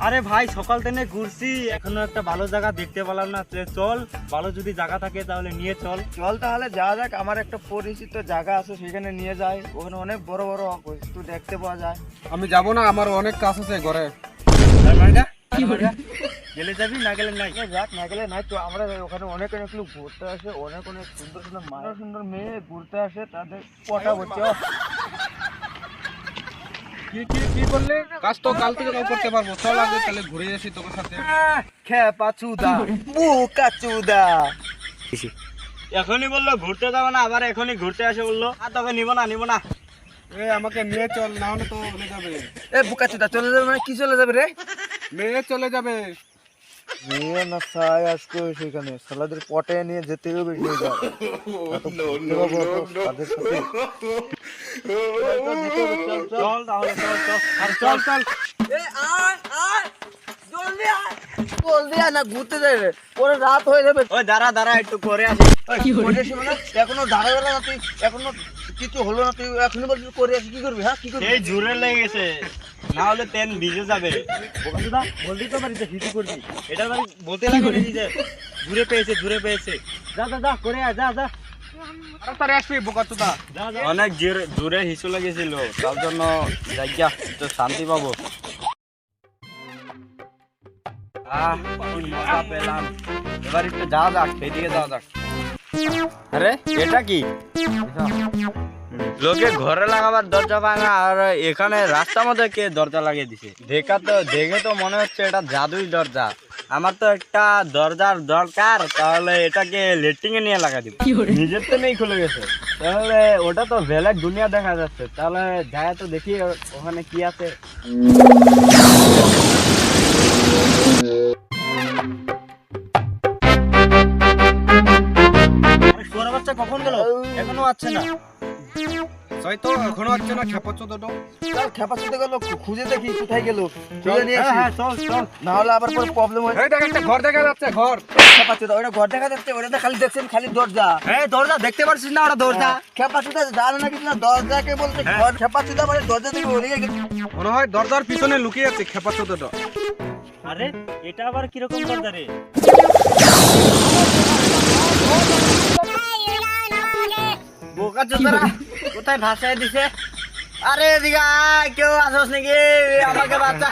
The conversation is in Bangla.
আরে ভাই সকাল থেকে ঘুরছি, এখনো একটা ভালো জায়গা দেখতে পেলাম না। চল, ভালো যদি জায়গা থাকে তাহলে নিয়ে চল। চল তাহলে যাওয়া যাক। আমার একটা পরিচিত জায়গা আছে, সেখানে নিয়ে যাই। ওখানে অনেক বড় বড় বস্তু দেখতে পাওয়া যায়। আমি যাব না, আমার অনেক কাজ আছে ঘরে। গেলে যাবি, না গেলে নাই। যাক, না গেলে নাই তো। আমরা ওখানে অনেক অনেক লোক ঘুরতে আসে, অনেক অনেক সুন্দর সুন্দর মায়ের সুন্দর মেয়ে ঘুরতে আসে, তাদের পটাবো। চল। কি কি কি করলে? কাজ তো কাল থেকে কাল করতে পারবো। চল আগে তাহলে ঘুরে আসি তোর সাথে। খেপা চুদা, বুকা চুদা। এখনই বললো ঘুরতে যাবে না, আবার এখনই ঘুরতে আসে বললো। আর তোকে নিব না। এ আমাকে নিয়ে চল, না হলে তো চলে যাবে। এ বুকা চুদা চলে যাবে মানে কি চলে যাবে রে? মেয়ে চলে যাবে। মেয়ে না চাই আজকে সেখানে সালাদের পটে নিয়ে যেতে হবে। নিয়ে যাও তাদের সাথে। চল তাহলে, চল। জলদি আয় না, ঘুরতে যাই রে, পরে রাত হয়ে যাবে। ওই দাঁড়া একটু করে আসি। এখনো দাঁড়া গেল না তুই, এখনো কিছু হলো না, তুই এখনই বলছিস করে আসি। কি করবি? হ্যাঁ কি করবি? এই জোরে লেগে গেছে, না হলে তেল ভিজে যাবে। বলতেই তো পারিস হিটু করবি, এটার বাড়ি বলতে লাগে যে জুড়ে পেয়েছে। যা করে আয়, যা। তাড়াতাড়ি আসবি বোকা চোদা। অনেক জোরে হিসু লেগেছিল, তার জন্য জায়গা একটু শান্তি পাবো। পেলাম, এবার একটু যাওয়া যাক, সেদিকে যাওয়া যাক। আরে এটা কি? লোকে ঘরে লাগাবার দরজা ভাঙা, আর এখানে রাস্তার মধ্যে কে দরজা লাগিয়ে দিছে? দেখে তো মনে হচ্ছে এটা জাদুই দরজা। আমার তো একটা দরজার দরকার, তাহলে এটাকে লেট্রিং এ নিয়ে লাগা দিব। নিজের তো নেই, খুলে গেছে। তাহলে ওটা তো ভেলের দুনিয়া দেখা যাচ্ছে, তাহলে যায় তো দেখি ওখানে কি আছে। বাচ্চা কখন গেল? এখনো আসছে না। হয়তো এখনো আসছে না। খেপা চোদাটা চল, খেপা চুদা গেল, খুঁজে দেখি কোথায় গেল। খুঁজে নিয়ে আসি। হ্যাঁ, চল। না হলে আবার পরে প্রবলেম হয়। এই দেখ, একটা ঘর দেখা যাচ্ছে। ঘর খেপা চুদা, ওটা ঘর দেখা যাচ্ছে। ওটা খালি দেখছেন, খালি দরজা। দরজা দেখতে পারছিস না? ওটা দরজা। খেপা চুদা জানে না কিছু না, দরজাকে বলছে ঘর। খেপা চুদা মানে দরজা থেকে ওদিকে গেছে। মনে হয় দরজার পিছনে লুকিয়ে আছে খেপা চোদাটা। আরে এটা আবার কিরকম দরজা রে? বোকা চোদারা কোথায় ভাসায় দিছে? আরে এদিকে আয়, কেউ আসোস নাকি? আমাকে বাঁচা।